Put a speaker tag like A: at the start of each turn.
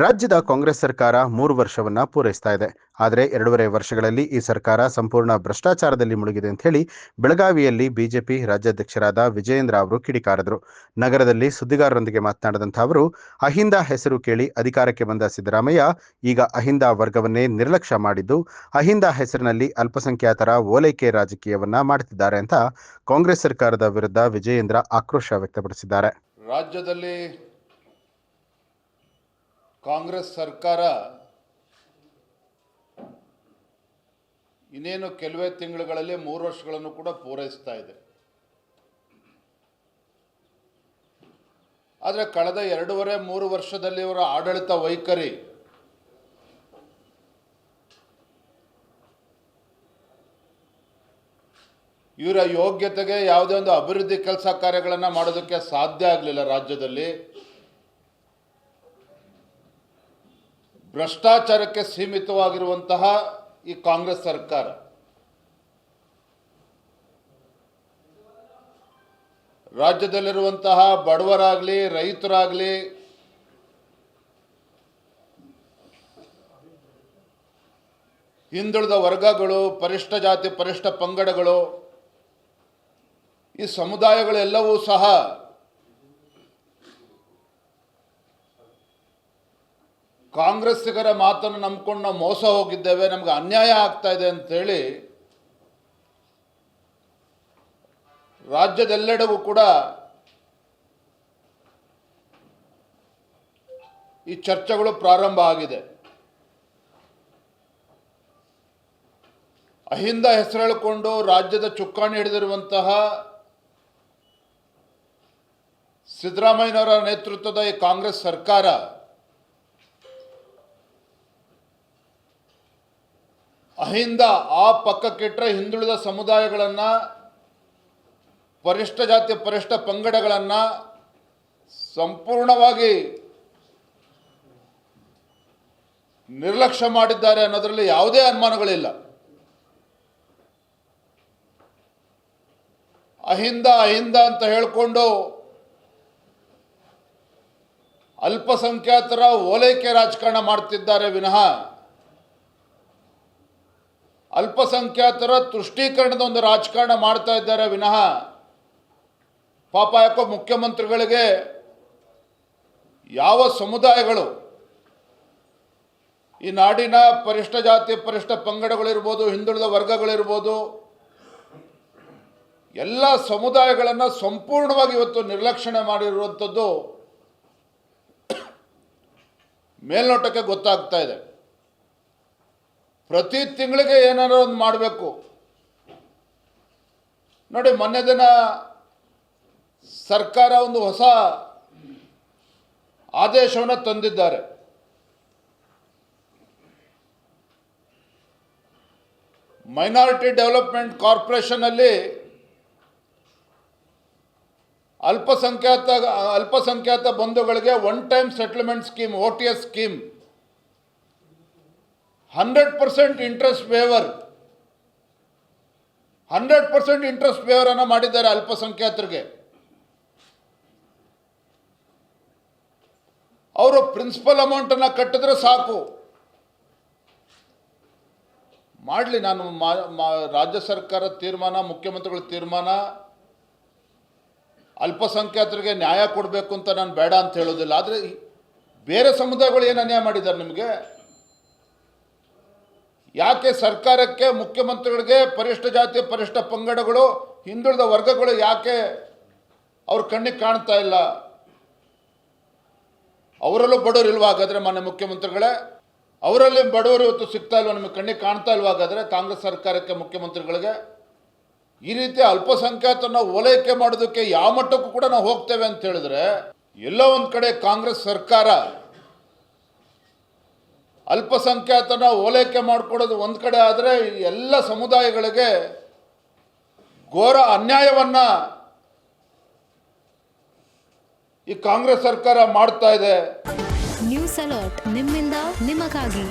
A: ರಾಜ್ಯದ ಕಾಂಗ್ರೆಸ್ ಸರ್ಕಾರ 3 ವರ್ಷವನ್ನ ಪೂರೈಸ್ತಾ ಇದೆ. ಆದರೆ 2.5 ವರ್ಷಗಳಲ್ಲಿ ಈ ಸರ್ಕಾರ ಸಂಪೂರ್ಣ ಭ್ರಷ್ಟಾಚಾರದಲ್ಲಿ ಮುಳುಗಿದೆ ಅಂತ ಹೇಳಿ ಬೆಳಗಾವಿಯಲ್ಲಿ ಬಿಜೆಪಿ ರಾಜ್ಯಾಧ್ಯಕ್ಷರಾದ ವಿಜಯೇಂದ್ರ ಅವರು ಕಿಡಿಕಾರಿದರು. ನಗರದಲ್ಲಿ ಸುದ್ದಿಗಾರರೊಂದಿಗೆ ಮಾತನಾಡಿದಂಥ ಅವರು, ಅಹಿಂದ ಹೆಸರು ಕೇಳಿ ಅಧಿಕಾರಕ್ಕೆ ಬಂದ ಸಿದ್ದರಾಮಯ್ಯ ಈಗ ಅಹಿಂದ ವರ್ಗವನ್ನೇ ನಿರ್ಲಕ್ಷ್ಯ ಮಾಡಿದ್ದು, ಅಹಿಂದ ಹೆಸರಿನಲ್ಲಿ ಅಲ್ಪಸಂಖ್ಯಾತರ ಓಲೈಕೆ ರಾಜಕೀಯವನ್ನ ಮಾಡುತ್ತಿದ್ದಾರೆ ಅಂತ ಕಾಂಗ್ರೆಸ್ ಸರ್ಕಾರದ ವಿರುದ್ಧ ವಿಜಯೇಂದ್ರ ಆಕ್ರೋಶ ವ್ಯಕ್ತಪಡಿಸಿದ್ದಾರೆ.
B: ರಾಜ್ಯದಲ್ಲಿ ಕಾಂಗ್ರೆಸ್ ಸರ್ಕಾರ ಇನ್ನೇನು ಕೆಲವೇ ತಿಂಗಳುಗಳಲ್ಲಿ 3 ವರ್ಷಗಳನ್ನು ಕೂಡ ಪೂರೈಸ್ತಾ ಇದೆ. ಆದರೆ ಕಳೆದ 2.5-3 ವರ್ಷದಲ್ಲಿ ಇವರ ಆಡಳಿತ ವೈಖರಿ ಇವರ ಯೋಗ್ಯತೆಗೆ ಯಾವುದೇ ಒಂದು ಅಭಿವೃದ್ಧಿ ಕೆಲಸ ಕಾರ್ಯಗಳನ್ನು ಮಾಡೋದಕ್ಕೆ ಸಾಧ್ಯ ಆಗಲಿಲ್ಲ. ರಾಜ್ಯದಲ್ಲಿ ಭ್ರಷ್ಟಾಚಾರಕ್ಕೆ ಸೀಮಿತವಾಗಿರುವಂತಹ ಈ ಕಾಂಗ್ರೆಸ್ ಸರ್ಕಾರ ರಾಜ್ಯದಲ್ಲಿರುವಂತಹ ಬಡವರಾಗಲಿ, ರೈತರಾಗಲಿ, ಹಿಂದುಳಿದ ವರ್ಗಗಳು, ಪರಿಶಿಷ್ಟ ಜಾತಿ ಪರಿಶಿಷ್ಟ ಪಂಗಡಗಳು, ಈ ಸಮುದಾಯಗಳೆಲ್ಲವೂ ಸಹ ಕಾಂಗ್ರೆಸ್ಸಿಗರ ಮಾತನ್ನು ನಂಬಿಕೊಂಡು ನಾವು ಮೋಸ ಹೋಗಿದ್ದೇವೆ, ನಮಗೆ ಅನ್ಯಾಯ ಆಗ್ತಾ ಇದೆ ಅಂತೇಳಿ ರಾಜ್ಯದೆಲ್ಲೆಡೆಗೂ ಕೂಡ ಈ ಚರ್ಚೆಗಳು ಪ್ರಾರಂಭ ಆಗಿದೆ. ಅಹಿಂದ ಹೆಸರು ಹೇಳಿಕೊಂಡು ರಾಜ್ಯದ ಚುಕ್ಕಾಣಿ ಹಿಡಿದಿರುವಂತಹ ಸಿದ್ದರಾಮಯ್ಯನವರ ನೇತೃತ್ವದ ಈ ಕಾಂಗ್ರೆಸ್ ಸರ್ಕಾರ ಅಹಿಂದ ಆ ಪಕ್ಕಕ್ಕಿಟ್ಟರೆ ಹಿಂದುಳಿದ ಸಮುದಾಯಗಳನ್ನು, ಪರಿಶಿಷ್ಟ ಜಾತಿ ಪರಿಶಿಷ್ಟ ಪಂಗಡಗಳನ್ನು ಸಂಪೂರ್ಣವಾಗಿ ನಿರ್ಲಕ್ಷ್ಯ ಮಾಡಿದ್ದಾರೆ ಅನ್ನೋದರಲ್ಲಿ ಯಾವುದೇ ಅನುಮಾನಗಳಿಲ್ಲ. ಅಹಿಂದ ಅಹಿಂದ ಅಂತ ಹೇಳಿಕೊಂಡು ಅಲ್ಪಸಂಖ್ಯಾತರ ಓಲೈಕೆ ರಾಜಕಾರಣ ಮಾಡ್ತಿದ್ದಾರೆ ವಿನಃ ಅಲ್ಪಸಂಖ್ಯಾತರ ತುಷ್ಟೀಕರಣದ ಒಂದು ರಾಜಕಾರಣ ಮಾಡ್ತಾ ಇದ್ದಾರೆ ವಿನಃ ಪಾಪ ಯಾಕೋ ಮುಖ್ಯಮಂತ್ರಿಗಳಿಗೆ ಯಾವ ಸಮುದಾಯಗಳು, ಈ ನಾಡಿನ ಪರಿಶಿಷ್ಟ ಜಾತಿ ಪರಿಶಿಷ್ಟ ಪಂಗಡಗಳಿರ್ಬೋದು, ಹಿಂದುಳಿದ ವರ್ಗಗಳಿರ್ಬೋದು, ಎಲ್ಲ ಸಮುದಾಯಗಳನ್ನು ಸಂಪೂರ್ಣವಾಗಿ ಇವತ್ತು ನಿರ್ಲಕ್ಷಣೆ ಮಾಡಿರುವಂಥದ್ದು ಮೇಲ್ನೋಟಕ್ಕೆ ಗೊತ್ತಾಗ್ತಾ ಇದೆ. ಪ್ರತಿ ತಿಂಗಳಿಗೆ ಏನಾದರೂ ಒಂದು ಮಾಡಬೇಕು. ನೋಡಿ, ಮೊನ್ನೆ ದಿನ ಸರ್ಕಾರ ಒಂದು ಹೊಸ ಆದೇಶವನ್ನು ತಂದಿದ್ದಾರೆ. ಮೈನಾರಿಟಿ ಡೆವಲಪ್ಮೆಂಟ್ ಕಾರ್ಪೊರೇಷನ್ನಲ್ಲಿ ಅಲ್ಪಸಂಖ್ಯಾತ ಬಂಧುಗಳಿಗೆ one time settlement scheme, OTS scheme, 100% interest waiver, 100% interest waiver ಅನ್ನು ಮಾಡಿದ್ದಾರೆ ಅಲ್ಪಸಂಖ್ಯಾತರಿಗೆ. ಅವರು ಪ್ರಿನ್ಸಿಪಲ್ ಅಮೌಂಟನ್ನು ಕಟ್ಟಿದ್ರೆ ಸಾಕು. ಮಾಡಲಿ, ನಾನು ರಾಜ್ಯ ಸರ್ಕಾರದ ತೀರ್ಮಾನ, ಮುಖ್ಯಮಂತ್ರಿಗಳ ತೀರ್ಮಾನ, ಅಲ್ಪಸಂಖ್ಯಾತರಿಗೆ ನ್ಯಾಯ ಕೊಡಬೇಕು ಅಂತ ನಾನು ಬೇಡ ಅಂತ ಹೇಳೋದಿಲ್ಲ. ಆದರೆ ಬೇರೆ ಸಮುದಾಯಗಳು ಏನು ಅನ್ಯಾಯ ಮಾಡಿದ್ದಾರೆ ನಿಮಗೆ? ಯಾಕೆ ಸರ್ಕಾರಕ್ಕೆ, ಮುಖ್ಯಮಂತ್ರಿಗಳಿಗೆ ಪರಿಶಿಷ್ಟ ಜಾತಿ ಪರಿಶಿಷ್ಟ ಪಂಗಡಗಳು, ಹಿಂದುಳಿದ ವರ್ಗಗಳು ಯಾಕೆ ಅವ್ರ ಕಣ್ಣಿಗೆ ಕಾಣ್ತಾ ಇಲ್ಲ? ಅವರಲ್ಲೂ ಬಡವರು ಇಲ್ವಾ ಹಾಗಾದರೆ? ಮಾನ್ಯ ಮುಖ್ಯಮಂತ್ರಿಗಳೇ, ಅವರಲ್ಲಿ ಬಡವರು ಇವತ್ತು ಸಿಗ್ತಾ ಇಲ್ವಾ? ನಿಮಗೆ ಕಣ್ಣಿಗೆ ಕಾಣ್ತಾ ಇಲ್ವಾ ಹಾಗಾದರೆ ಕಾಂಗ್ರೆಸ್ ಸರ್ಕಾರಕ್ಕೆ, ಮುಖ್ಯಮಂತ್ರಿಗಳಿಗೆ? ಈ ರೀತಿ ಅಲ್ಪಸಂಖ್ಯಾತರನ್ನ ಓಲೈಕೆ ಮಾಡೋದಕ್ಕೆ ಯಾವ ಮಟ್ಟಕ್ಕೂ ಕೂಡ ನಾವು ಹೋಗ್ತೇವೆ ಅಂತ ಹೇಳಿದ್ರೆ, ಎಲ್ಲೋ ಒಂದು ಕಡೆ ಕಾಂಗ್ರೆಸ್ ಸರ್ಕಾರ ಅಲ್ಪಸಂಖ್ಯಾತನ ಓಲೈಕೆ ಮಾಡಿಕೊಡೋದು ಒಂದು ಕಡೆ ಆದರೆ, ಎಲ್ಲ ಸಮುದಾಯಗಳಿಗೆ ಘೋರ ಅನ್ಯಾಯವನ್ನು ಈ ಕಾಂಗ್ರೆಸ್ ಸರ್ಕಾರ ಮಾಡ್ತಾ ಇದೆ.
C: ನ್ಯೂಸ್ ಅಲರ್ಟ್, ನಿಮ್ಮಿಂದ ನಿಮಗಾಗಿ.